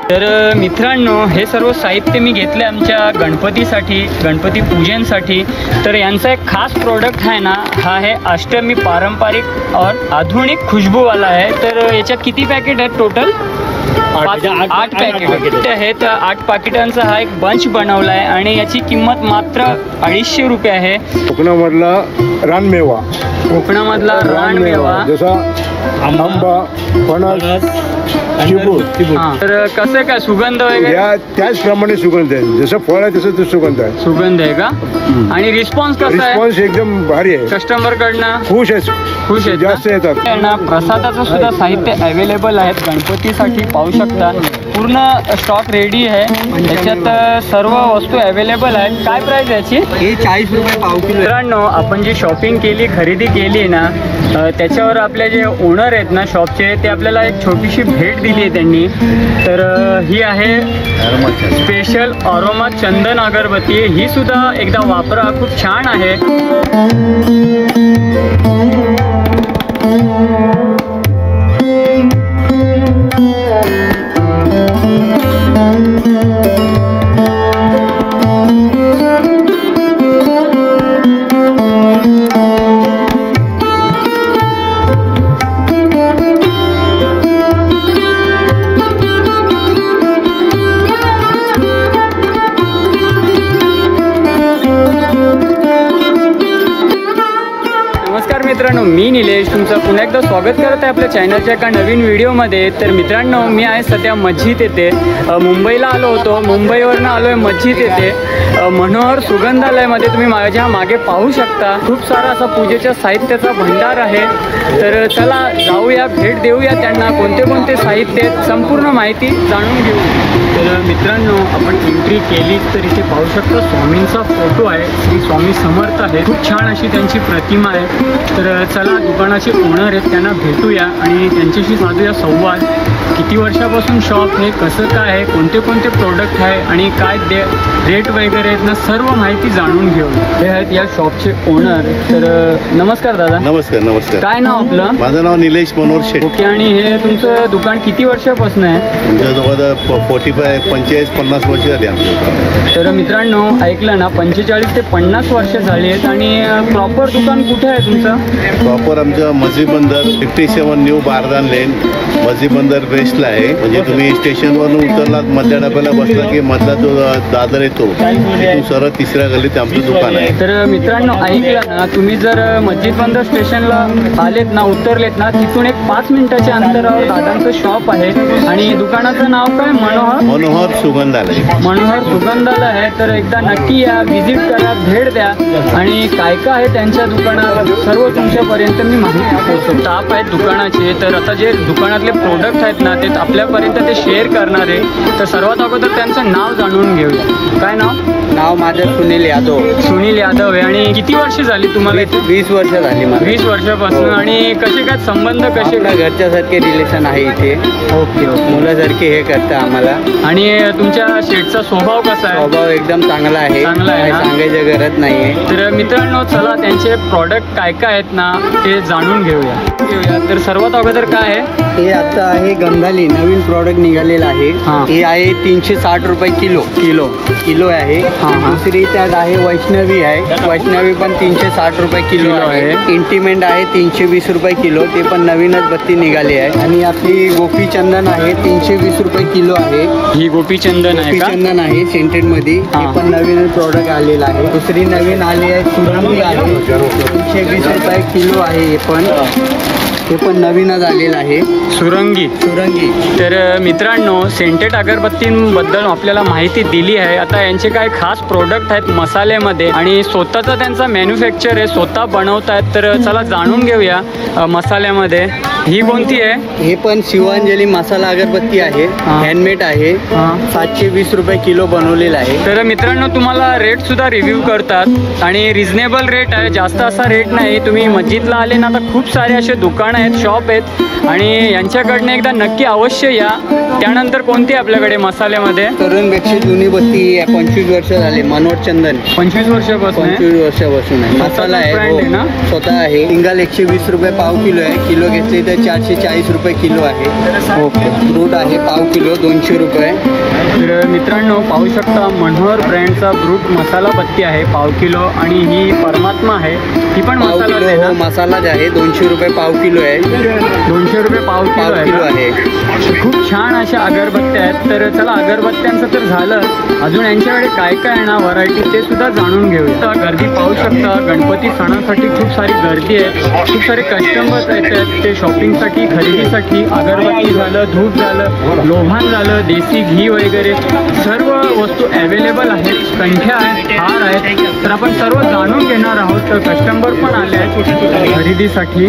तर मित्रांनो, हे सर्व साहित्य मी घेतले आमच्या गणपतीसाठी, गणपती पूजनसाठी। तर यांचा एक खास प्रोडक्ट आहे ना, हा आहे अष्टमी पारंपरिक और आधुनिक खुशबूवाला आहे। तर याच्यात किती पॅकेट आहेत टोटल? 8 पॅकेट आहेत। 8 पाकिटांचा हा एक बंच बनवला आहे आणि याची किंमत मात्र 250 रुपये आहे। कोकणामधला रानमेवा, कोकणामधला रानमेवा जसा आंबा, फणस, चिबूड। तर कसं काय सुगंध वगैरे? या त्याचप्रमाणे सुगंध आहे, जसं फळ आहे तसं तो सुगंध आहे। सुगंध आहे का? आणि रिस्पॉन्स कसा आहे? रिस्पॉन्स एकदम भारी आहे, कस्टमर कडनं खुश आहे, जास्त येतात ना। प्रसादाचं सुद्धा साहित्य अवेलेबल आहे गणपतीसाठी, पाहू शकता पूर्ण स्टॉक रेडी आहे। त्याच्यात सर्व वस्तू अवेलेबल आहेत। काय प्राइस याची? हे 40 रुपये पाव किलो। मित्रांनो, आपण जी शॉपिंग केली, खरेदी केली ना, त्याच्यावर आपले जे ओनर आहेत ना शॉपचे, ते आपल्याला एक छोटीशी भेट दिली आहे त्यांनी। तर ही आहे स्पेशल अरोमा चंदन अगरबत्ती। ही सुद्धा एकदा वापरा, खूप छान आहे। मित्रांनो, मी निलेश तुमचं पुन्हा एकदा स्वागत करत आहे आपल्या चॅनलच्या एका नवीन व्हिडिओमध्ये। तर मित्रांनो, मी आहे सध्या मस्जिद येथे, मुंबईला आलो होतो। मुंबईवरनं आलो आहे मस्जिद येथे, मनोहर सुगंधालयमध्ये। तुम्ही माझ्या मागे पाहू शकता खूप सारा असा पूजेच्या साहित्याचा भंडार आहे। तर चला जाऊया, भेट देऊया त्यांना, कोणते कोणते साहित्य आहेत, संपूर्ण माहिती जाणून घेऊ। तर मित्रांनो, आपण एंट्री केली तर इथे पाहू शकता स्वामींचा फोटो आहे, श्री स्वामी समर्थ आहे, खूप छान अशी त्यांची प्रतिमा आहे। तर चला दुकानाचे ओनर आहेत त्यांना भेटूया आणि त्यांच्याशी साधूया संवाद। किती वर्षापासून शॉप आहे, कसं काय आहे, कोणते कोणते प्रोडक्ट आहे आणि काय रेट वगैरे आहेत ना, सर्व माहिती जाणून घेऊ। हे आहेत या शॉपचे ओनर। तर नमस्कार दादा। नमस्कार नमस्कार। काय नाव आपलं? माझं नाव निलेश मनोहर शेट। ओके, आणि हे तुमचं दुकान किती वर्षापासून आहे? तुमच्या जवळ 45-50 वर्ष झाली आमच्या दुकान। तर मित्रांनो, ऐकलं ना, 45 ते 50 वर्ष झाली आहेत। आणि प्रॉपर दुकान कुठे आहे तुमचं? प्रॉपर आमचं मस्जिद बंदर 57 न्यू बारदान लेन, मस्जिद बंदर वेस्टला आहे। म्हणजे तुम्ही स्टेशनवरून उतरलात, मधल्या डब्याला बसला की मधला जो दादर येतो तिथून सरळ तिसऱ्या गल्लीत आमचं दुकान आहे। तर मित्रांनो, ऐकलं ना, तुम्ही जर मस्जिद बंदर स्टेशनला आलेत ना, उतरलेत ना, तिथून एक 5 मिनिटाच्या अंतरावर दादांचं शॉप आहे। आणि दुकानाचं नाव काय? मनोहर सुगंधालय। मनोहर सुगंधालय आहे। तर एकदा नक्की या, व्हिजिट करा, भेट द्या आणि काय काय आहे त्यांच्या दुकानात सर्व तुमच्यापर्यंत मी माहिती पोहोचवतो। स्टाफ आहेत दुकानाचे, तर आता जे दुकानातले प्रोडक्ट आहेत ना, ते आपल्यापर्यंत ते शेअर करणार आहे। तर सर्वात अगोदर त्यांचं नाव जाणून घेऊया। काय नाव? नाव माझं सुनील यादव। सुनील यादव आहे। आणि किती वर्ष झाली तुम्हाला? 20 वर्ष झाली मला। 20 वर्षापासून। आणि कसे काय संबंध, कसे काय? घरच्यासारखे रिलेशन आहे इथे। ओके ओके, मुलासारखे हे करतं आम्हाला। आणि तुमच्या शेठचा स्वभाव कसा आहे? स्वभाव एकदम चांगला आहे, चांगला आहे ना? सांगायचं गरज नाहीये। तर मित्रांनो, चला त्यांचे प्रॉडक्ट काय काय आहेत ना, ते जाणून घेऊया। तर सर्वात अगोदर काय आहे? हे आता आहे गंधाली, नवीन प्रॉडक्ट निघालेलं आहे। हे आहे 360 रुपये किलो आहे। दुसरी त्यात आहे वैष्णवी आहे, वैष्णवी पण 360 रुपये किलो आहे। इंटिमेंट आहे 320 रुपये किलो, ते पण नवीनच बत्ती निघाली आहे। आणि आपली गोपी चंदन आहे 320 रुपये किलो आहे। ही गोपी चंदन आहे का? चंदन आहे सेंटेड मध्ये, ते पण नवीन प्रॉडक्ट आलेला आहे। दुसरी नवीन आली आहे सुरंगी आहे, 320 रुपये किलो आहे। हे पण नवीनच आलेलं आहे, सुरंगी। तर मित्रांनो, सेंटेड अगरबत्तींबद्दल आपल्याला माहिती दिली आहे। आता यांचे काय खास प्रोडक्ट आहेत मसाल्यामध्ये आणि स्वतःचा त्यांचा मॅन्युफॅक्चर आहे, स्वतः बनवतात। तर चला जाणून घेऊया मसाल्यामध्ये। ही कोणती आहे? हे पण शिवांजली मसाला अगरबत्ती आहे, हँडमेड आहे। 720 रुपये किलो बनवलेला आहे। तर मित्रांनो, तुम्हाला रेट सुद्धा रिव्ह्यू करतात आणि रिझनेबल रेट आहे, जास्त असा रेट नाही। तुम्ही मस्जिदला आले ना, तर खूप सारे असे दुकान आहेत, शॉप आहेत आणि यांच्याकडनं एकदा नक्की अवश्य या त्यानंतर कोणती आपल्याकडे मसाल्यामध्ये? तरुणपेक्षा जुनी बत्ती आहे, 25 वर्ष झाले. मनोहर चंदन 25 वर्षापासून आहे. 25 वर्षापासून आहे. मसाला आहे, brand आहे ना? हो, स्वतः आहे. इंगाल 120 रुपये पाव किलो आहे. किलो घेतले तर 440 रुपये किलो आहे. ओके. फ्रूट आहे पाव किलो 200 रुपये. तर मित्रांनो पाहू शकता मनोहर ब्रँडचा ब्रूट मसाला बत्ती आहे पाव किलो, आणि ही परमात्मा आहे, ही पण पाव मसाला किलो आहे ना? हो, मसालाच आहे. 200 रुपये पाव किलो आहे. 200 रुपये पाव पाव किलो किलो आहे. आहे. खूप छान अशा अगरबत्त्या आहेत. तर चला अगरबत्त्यांचं तर झालं, अजून यांच्याकडे काय काय आहे ना व्हरायटी ते सुद्धा जाणून घेऊया. गर्दी पाहू शकता, गणपती सणासाठी खूप सारी गर्दी आहे. खूप सारे कस्टमर्स येतात ते शॉपिंगसाठी, खरेदीसाठी. अगरबत्ती झालं, धूप झालं, लोभान झालं, देसी घी वगैरे सर्व वस्तू अवेलेबल आहेत. कंठ्या आहेत, हार आहेत. तर आपण सर्व जाणून घेणार आहोत. तर कस्टमर पण आले आहेत खरेदीसाठी.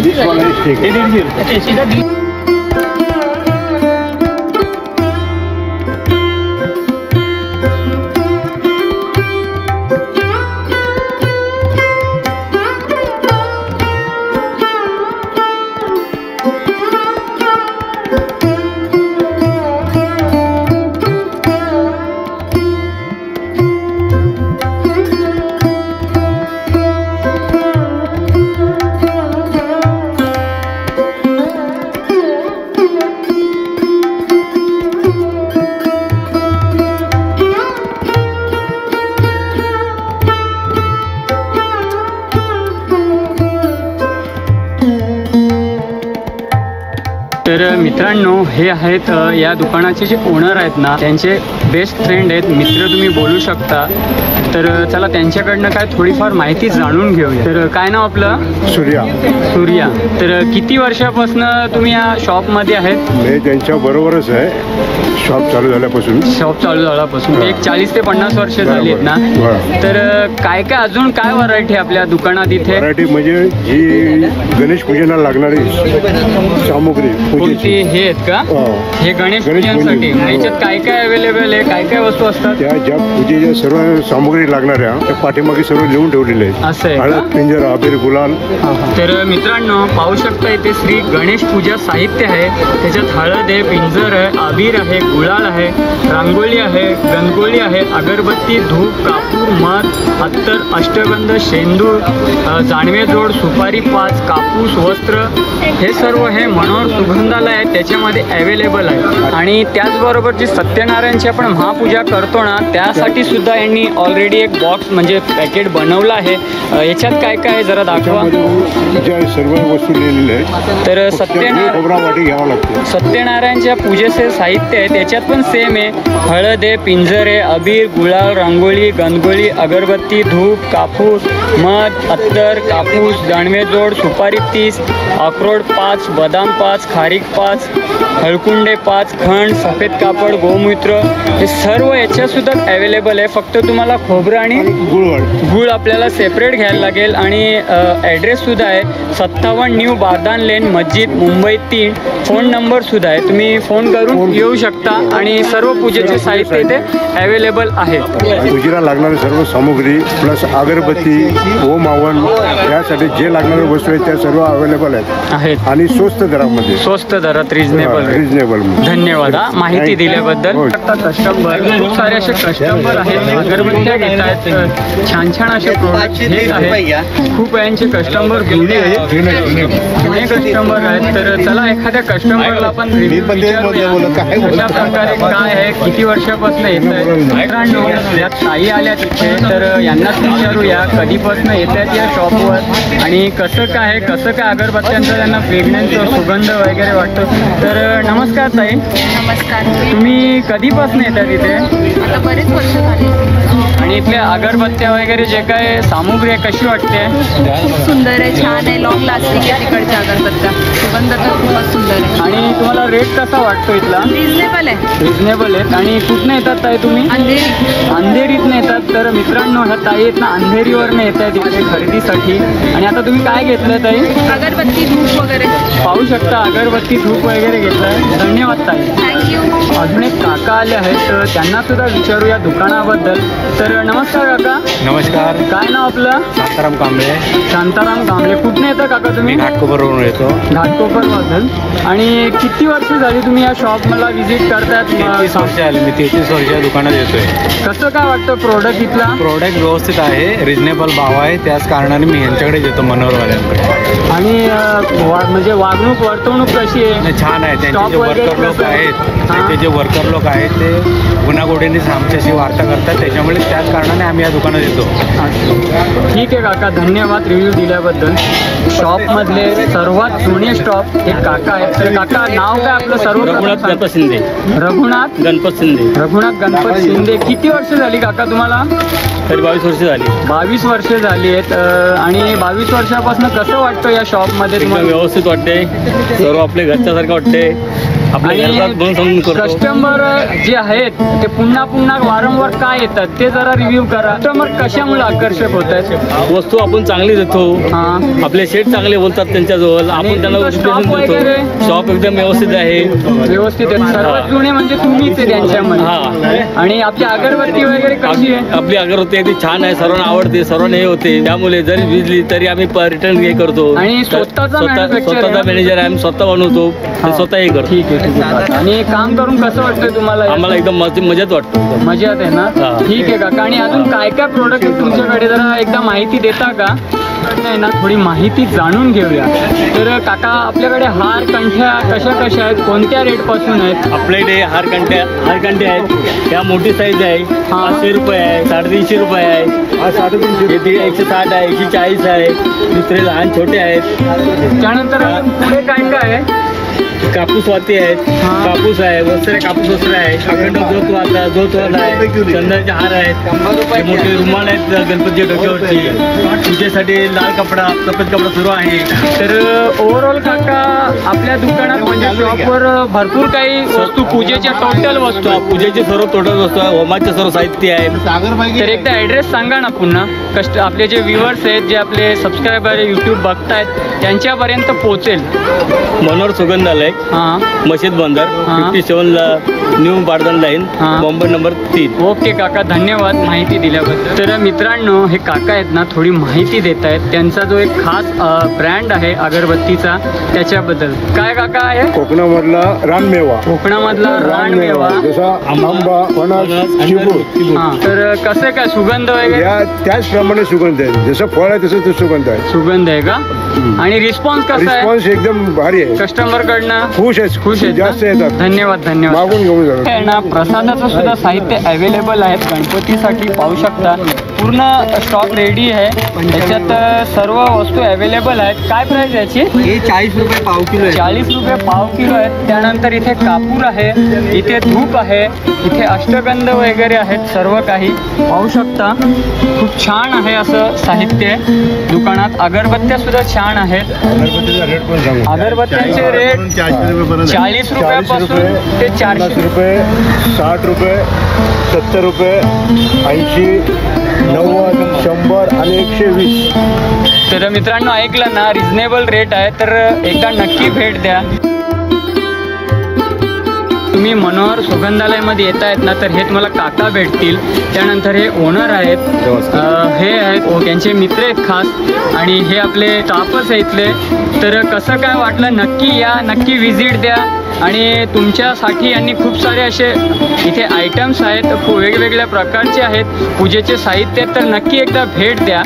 तर मित्रांनो हे आहेत या दुकानाचे जे ओनर आहेत ना, त्यांचे बेस्ट फ्रेंड आहेत, मित्र तुम्ही बोलू शकता. तर चला त्यांच्याकडनं काय थोडीफार माहिती जाणून घेऊया. तर काय नाव आपलं? सूर्या. सूर्या. तर किती वर्षापासून तुम्ही या शॉपमध्ये आहेत? मी त्यांच्या बरोबरच आहे शॉप चालू झाल्यापासून. शॉप चालू झाल्यापासून एक 40 ते 50 वर्ष झाली आहेत ना. बरं. तर काय काय अजून काय व्हरायटी आपल्या दुकानात इथे? मराठी म्हणजे जी गणेश पूजनाला लागणारी सामुग्री कोणती पूजेची. हे आहेत का? हे गणेश गणेश पूजनसाठी. पूजन. याच्यात काय काय अवेलेबल आहे, काय काय वस्तू असतात? त्या ज्या पूजेच्या सर्व सामुग्री लागणाऱ्या त्या पाठीमागे सर्व लिहून ठेवलेले आहेत. असं आहे का? हळद, पिंजर, अबीर, गुलाल. तर मित्रांनो पाहू शकता इथे श्री गणेश पूजा साहित्य आहे. त्याच्यात हळद आहे, पिंजर आहे, अबीर आहे, गुलाल आहे, रांगोळी आहे, गणगोळी आहे, अगरबत्ती, धूप, कापूर, मध, अत्तर, अष्टगंध, शेंदूर, जानवे जोड, सुपारी 5, कापूस, वस्त्र, हे सर्व हे मनोहर सुगंधालय आहे त्याच्यामध्ये अवेलेबल आहे. आणि त्याचबरोबर जी सत्यनारायणची आपण महापूजा करतो ना, त्यासाठी सुद्धा यांनी ऑलरेडी एक बॉक्स म्हणजे पॅकेट बनवलं आहे. याच्यात काय काय आहे जरा दाखवा. ज्या सर्व वस्तू लिहिलेल्या आहेत. तर खोबरा वाटी घ्यावा लागतो. सत्यनारायणच्या पूजेचे साहित्य आहे त्याच्यात पण सेम आहे. हळद आहे, पिंजर आहे, अबीर, गुलाल, रांगोळी, गणगोळी, अगरबत्ती, धूप, कापूस, मध, अत्तर, कापूस, दाणवे जोड, सुपारी 30, अक्रोड 5, बदाम 5, खारीक 5, हळकुंडे 5, खंड, सफेद कापड, गोमूत्र, हे सर्व याच्यात सुद्धा अवेलेबल आहे. फक्त तुम्हाला खोबरं आणि गूळ आपल्याला सेपरेट घ्यायला लागेल. आणि ॲड्रेस सुद्धा आहे 57 न्यू बारदान लेन, मस्जिद, मुंबई 3. फोन नंबर सुद्धा आहे, तुम्ही फोन करून येऊ शकता. आणि सर्व पूजेचे साहित्य इथे अवेलेबल आहे. पूजेला लागणारी सर्व सामुग्री प्लस अगरबत्ती, ओम आवन यासाठी जे लागणारे वस्तू आहेत त्या सर्व अवेलेबल आहेत. आणि स्वस्त दरामध्ये, स्वस्त दरात रिजनेबल. धन्यवाद माहिती दिल्याबद्दल. कस्टमर खूप सारे असे कस्टमर आहेत, अगरबत्त्या घेत आहेत, छान छान असे प्रोडक्ट घेत आहेत. खूप यांचे कस्टमर जुने कस्टमर आहेत. तर चला एखाद्या कस्टमरला आपण कशा प्रकारे काय आहे, किती वर्षापासून येत आहे. मित्रांनो यात ताई आल्या तिथे, तर यांनाच विचारूया कधीपासून येत आहेत या शॉपवर आणि कसं काय अगरबत्त्यांचा त्यांना फ्रेग्रन्स सुगंध वगैरे वाटतो. तर नमस्कार ताई. नमस्कार. तुम्ही कधीपासून येतात इथे? आता बरेच वर्ष झाले. आणि इथल्या अगरबत्त्या वगैरे जे काय सामुग्री आहे कशी वाटते? खूप सुंदर आहे, छान आहे, लॉंग लास्टिंग आहे तिकडच्या अगरबत्त्या. सुगंध तर खूपच सुंदर आहे. आणि तुम्हाला रेट कसा वाटतो इथला? रिजनेबल आहे. रिजनेबल आहेत. आणि कुठनं येतात ताई तुम्ही? अंधेरीतनं येतात. तर मित्रांनो ह्या ताई आहेत ना अंधेरीवरनं येत आहेत इथे खरेदीसाठी. आणि आता तुम्ही काय घेतलं ताई? अगरबत्ती, धूप वगैरे पाहू शकता अगरबत्ती, धूप वगैरे घेतलं. धन्यवाद ताई. थँक्यू. अजून एक काका आले आहेत, तर त्यांना सुद्धा विचारू या दुकानाबद्दल. तर तर नमस्कार काका. नमस्कार. काय नाव आपलं? शांताराम कांबळे. शांताराम कांबळे. कुठून येतं काका तुम्ही? घाटकोपरवरून येतो. घाटकोपरमधून. आणि किती वर्ष झाली तुम्ही या शॉप मला व्हिजिट करतायत? 33 वर्ष आली. मी 33 वर्ष या दुकानात येतोय. कसं काय वाटतं प्रोडक्ट इथला? प्रोडक्ट व्यवस्थित आहे, रिजनेबल भाव आहे, त्याच कारणाने मी यांच्याकडे येतो, मनोहरवाल्यांकडे. आणि म्हणजे वागणूक वर्तवणूक कशी आहे? छान आहे. त्यांचे Stock जे वगैरे वर्कर लोक कसं आहे? आहेत, हां. त्यांचे जे वर्कर लोक आहेत ते गुणागोडीनेच आमच्याशी वार्ता करतात, त्याच्यामुळे त्याच कारणाने आम्ही या दुकानात येतो. ठीक आहे काका, धन्यवाद रिव्ह्यू दिल्याबद्दल. शॉपमधले सर्वात जुने स्टॉप हे काका आहेत. तर काका नाव काय आपलं? सर्व रघुनाथ गणपत शिंदे. रघुनाथ गणपत शिंदे. रघुनाथ गणपत शिंदे. किती वर्ष झाली काका तुम्हाला? तरी 22 वर्ष झाली. 22 वर्ष झाली आहेत. आणि 22 वर्षापासून कसं वाटतं या शॉपमध्ये एकदम तुम्हाला? व्यवस्थित वाटते, सर्व आपल्या घरच्यासारखं वाटते, आपल्या घरात म्हणून समजून करतो. कस्टमर जे आहेत ते पुन्हा पुन्हा वारंवार काय येतात ते जरा रिव्ह्यू करा. कस्टमर कशामुळे आकर्षक होत आहेत? वस्तू आपण चांगली देतो, हां. आपले शेठ चांगले बोलतात त्यांच्याजवळ, आपण त्यांना तुमचं shop उपदेश वगैरे? देतो. शॉप एकदम व्यवस्थित आहे. व्यवस्थित आहे. सर्वात जुने म्हणजे तुम्हीच आहे त्यांच्यामध्ये. हां. आणि आपली अगरबत्ती वगैरे कशी आहे? आपली अगरबत्ती अगदी छान आहे, सर्वांना आवडते, सर्वांना हे होते. त्यामुळे जरी विजली तरी आम्ही रिटर्न हे करतो. आणि स्वतःचा manufacturer आहे? स्वतःचा मॅनेजर आहे, आम्ही स्वतः बनवतो आणि स्वतः हे करतो. ठीक आहे, ठीक आहे. आणि काम करून कसं वाटतं तुम्हाला? आम्हाला एकदम मजेत वाटतं. मजात आहे ना? हां. ठीक आहे काका. आणि अजून काय काय प्रोडक्ट आहे तुमच्याकडे, जरा एकदा माहिती देता का? आहे ना, थोडी माहिती जाणून घेऊया. तर काका आपल्याकडे हार कंठ्या कशा कशा आहेत, कोणत्या रेट पासून आहेत? आपल्याकडे हारकंठे आहेत. त्या मोठी साईज आहे, हां. 500 रुपये आहे, 350 रुपये आहे, हा 350. हे 160 आहे, 140 आहे. दुसरे लहान छोटे आहेत. त्यानंतर अजून पुढे काय काय आहे? कापूस वाती आहेत, हां. कापूस आहे, वस्त्र कापूस वस्त्र आहे, अखंड जोतवाला आहे, चंदनाचे हार आहेत, हे मोठे रुमाल आहेत गणपतीच्या डोक्यावरची. पूजेसाठी लाल कपडा, सफेद कपडा सर्व आहे. तर ओव्हरऑल काका आपल्या दुकानात म्हणजे शॉपवर भरपूर काही वस्तू, पूजेच्या टोटल वस्तू, पूजेचे सर्व टोटल वस्तू आहे, होमाचे सर्व साहित्य आहे. तर एकदा ॲड्रेस सांगा ना पुन्हा. आपले जे व्ह्युअर्स आहेत, जे आपले सबस्क्रायबर यूट्यूब बघतायत त्यांच्यापर्यंत पोहोचेल. मनोहर सुगंधालय, हां. मशीद बंदर, हां. 57 न्यू बारदान लाईन, हां. बॉम्बे नंबर 3. ओके काका, धन्यवाद माहिती दिल्याबद्दल. तर मित्रांनो, हे काका आहेत ना, थोडी माहिती देत आहेत त्यांचा जो एक खास ब्रँड आहे अगरबत्तीचा, त्याच्याबद्दल. काय काका आहे? कोकणामधला रानमेवा. कोकणामधला रानमेवा. जसा आंबा, फणस, चिबूड. हां. तर कसं काय सुगंध वगैरे? या त्याचप्रमाणे सुगंध आहे. जसं फळ आहे तसं तो सुगंध आहे. सुगंध आहे का? आणि रिस्पॉन्स कसा आहे रिस्पॉन्स एकदम भारी आहे. कस्टमर कडनं? खुश आहे, खुश आहेत जास्त ना? येतात. धन्यवाद धन्यवाद. मागून घेऊन जातात. आहे ना, प्रसादाचं सुद्धा साहित्य अवेलेबल आहेत गणपतीसाठी, पाहू शकता. पूर्ण स्टॉक रेडी आहे, त्याच्यात सर्व वस्तू अवेलेबल आहेत. काय प्राइस याची? हे 40 रुपये पाव किलो आहे. 40 रुपये पाव किलो आहेत. त्यानंतर इथे कापूर आहे, इथे धूप आहे, इथे अष्टगंध वगैरे आहेत, सर्व काही पाहू शकता. खूप छान आहे असं साहित्य दुकानात. अगरबत्त्या सुद्धा छान आहेत. अगरबत्तीचा रेट पण सांगू. अगरबत्त्यांचे रेट 40 रुपयापासून ते 400 50 रुपये, 60 रुपये, 70 रुपये, 80, 90, 100 आणि 120. तर मित्रांनो, ऐकलं ना, रिजनेबल रेट आहे. तर एकदा नक्की भेट द्या. तुम्ही मनोहर सुगंधालयमध्ये येत आहेत ना, तर हे तुम्हाला काका भेटतील. त्यानंतर हे ओनर आहेत, हे आहेत त्यांचे मित्र आहेत खास, आणि हे आपले स्टाफच आहे इथले. तर कसं काय वाटलं, नक्की या, नक्की व्हिजिट द्या. आणि तुमच्यासाठी यांनी खूप सारे असे इथे आयटम्स आहेत, वेगवेगळ्या प्रकारचे आहेत, पूजेचे साहित्य आहेत. तर नक्की एकदा भेट द्या.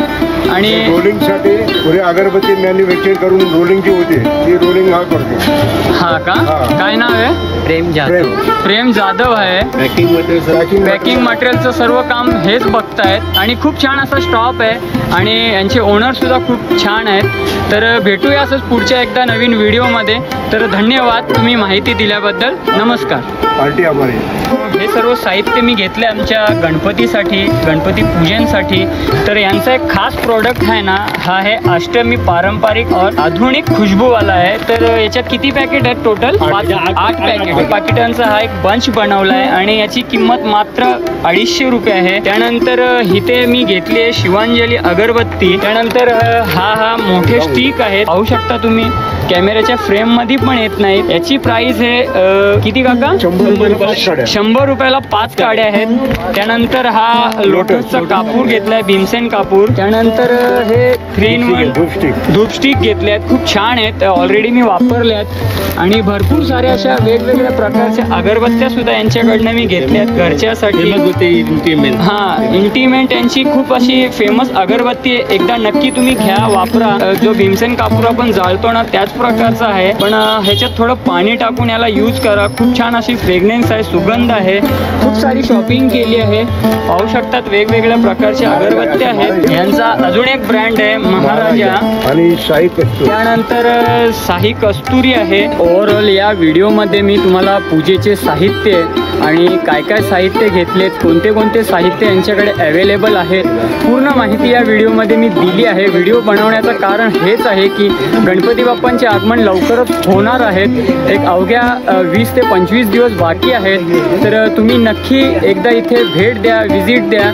आणि रोलिंगसाठी पुढे अगरबत्ती मॅन्युफॅक्चर करून रोलिंगची होती, ती रोलिंग हा करतो. हा का? हां. काय नाव आहे? प्रेम जाधव. प्रेम जाधव आहे. पॅकिंग मटेरियल पॅकिंग मटेरियलचं सर्व काम हेच बघतायत. आणि खूप छान असा स्टॉप आहे, आणि यांचे ओनर सुद्धा खूप छान आहेत. तर भेटूया असंच पुढच्या एकदा नवीन व्हिडिओमध्ये. तर धन्यवाद तुम्ही माहिती दिल्याबद्दल. नमस्कार. पार्टी आभारी. हे सर्व साहित्य मी घेतले आमच्या गणपतीसाठी, गणपती पूजनसाठी. तर यांचा एक खास प्रोडक्ट आहे ना, हा आहे अष्टमी पारंपरिक और आधुनिक खुशबूवाला आहे. तर याच्यात किती पॅकेट आहेत टोटल? 8 पॅकेट. पाकिटांचा हा एक बंच बनवला आहे, आणि याची किंमत मात्र 250 रुपये आहे. त्यानंतर इथे मी घेतली आहे शिवांजली अगरबत्ती. त्यानंतर हा मोठे स्टिक आहेत, पाहू शकता तुम्ही. कॅमेऱ्याच्या फ्रेम मध्ये पण येत नाहीत. याची प्राइस आहे किती काका? 100 रुपयाला 5 काड्या आहेत. त्यानंतर हा लोटसचा कापूर घेतलाय, भीमसेन कापूर. त्यानंतर हे 3-in-1 धूपस्टिक घेतले आहेत, खूप छान आहेत, ऑलरेडी मी वापरल्यात. आणि भरपूर साऱ्या अशा वेगवेगळ्या प्रकारच्या अगरबत्त्या सुद्धा यांच्याकडनं मी घेतल्यात घरच्यासाठी. हा, इंटिमेंट यांची खूप अशी फेमस अगरबत्ती आहे. एकदा नक्की तुम्ही घ्या, वापरा. जो भीमसेन कापूर आपण जाळतो ना त्याच प्रकारचा आहे, पण ह्याच्यात थोडं पाणी टाकून याला यूज करा. खूप छान अशी फ्रेग्रन्स आहे, सुगंध आहे. खूप सारी शॉपिंग केली आहे, पाहू शकतात वेगवेगळ्या प्रकारच्या अगरबत्त्या आहेत. यांचा अजून एक ब्रँड आहे महाराजा आणि शाही कस्तुरी. त्यानंतर शाही कस्तुरी आहे. ओव्हरऑल या व्हिडिओमध्ये मी तुम्हाला पूजेचे साहित्य आणि काय काय साहित्य घेतलेत, कोणते कोणते साहित्य यांच्याकडे अवेलेबल आहेत, पूर्ण माहिती या व्हिडिओमध्ये मी दिली आहे. व्हिडिओ बनवण्याचं कारण हेच आहे की गणपती बाप्पांचे आगमन लवकरच होणार आहेत. एक अवघ्या 20 ते 25 दिवस बाकी आहेत. तर तुम्ही नक्की एकदा इथे भेट द्या, व्हिजिट द्या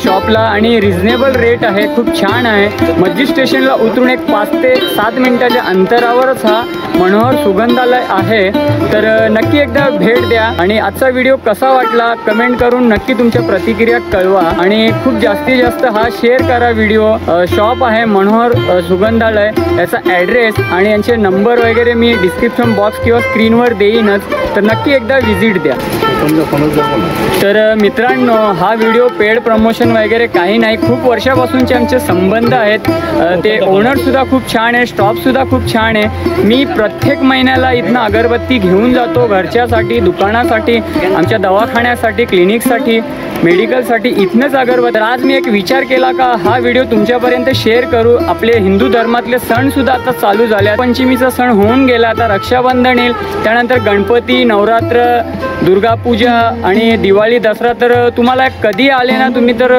शॉपला. आणि रिझनेबल रेट आहे, खूप छान आहे. मस्जिद स्टेशनला उतरून एक 5 ते 7 मिनिटाच्या अंतरावरच हा मनोहर सुगंधालय आहे. तर नक्की एकदा भेट द्या. आणि आजचा व्हिडिओ कसा वाटला कमेंट करून नक्की तुमच्या प्रतिक्रिया कळवा. आणि खूप जास्तीत जास्त हा शेअर करा व्हिडिओ. शॉप आहे मनोहर सुगंधालय, याचा ॲड्रेस आणि यांचे नंबर वगैरे मी डिस्क्रिप्शन बॉक्स किंवा स्क्रीनवर देईनच. तर नक्की एकदा व्हिजिट द्या. तर मित्रांनो, हा व्हिडिओ पेड प्रमोशन वगैरे काही नाही, खूप वर्षापासूनचे आमचे संबंध आहेत. ते ओनरसुद्धा खूप छान आहे, स्टॉफसुद्धा खूप छान आहे. मी प्रत्येक महिन्याला इथनं अगरबत्ती घेऊन जातो घरच्यासाठी, दुकानासाठी, आमच्या दवाखान्यासाठी, क्लिनिकसाठी, मेडिकलसाठी इथनंच अगरबत्ती. आज मी एक विचार केला का हा व्हिडिओ तुमच्यापर्यंत शेअर करू. आपले हिंदू धर्मातले सणसुद्धा आता चालू झाले. पंचमीचा सण होऊन गेला, आता रक्षाबंधन येईल, त्यानंतर गणपती, नवरात्र, दुर्गापूजा आणि दिवाळी, दसरा. तर तुम्हाला कधी आले ना तुम्ही तर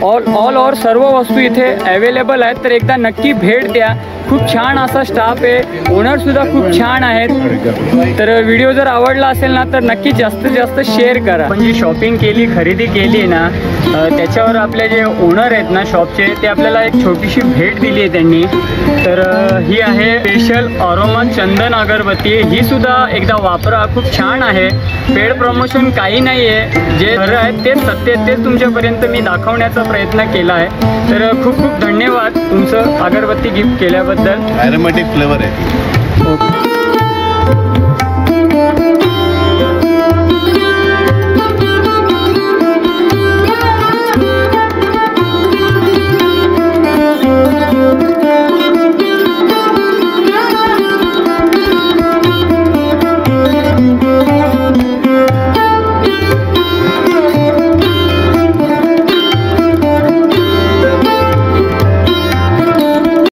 ऑल ओव्हर सर्व वस्तू इथे अवेलेबल आहेत. तर एकदा नक्की भेट द्या. खूप छान असा स्टाफ आहे, ओनरसुद्धा खूप छान आहेत. तर व्हिडिओ जर आवडला असेल ना तर नक्की जास्तीत जास्त शेअर करा. आपण जी शॉपिंग केली, खरेदी केली ना, त्याच्यावर आपले जे ओनर आहेत ना शॉपचे, ते आपल्याला एक छोटीशी भेट दिली आहे त्यांनी. तर ही आहे स्पेशल अरोमा चंदन अगरबत्ती. ही सुद्धा एकदा वापरा, खूप छान आहे. पेड प्रमोशन काही नाही आहे, जे खरं आहे तेच सत्य तेच तुमच्यापर्यंत मी दाखवण्याचा प्रयत्न केला आहे. तर खूप खूप धन्यवाद तुमचं अगरबत्ती गिफ्ट केल्याबद्दल. ॲरोमॅटिक फ्लेवर आहे. ओके.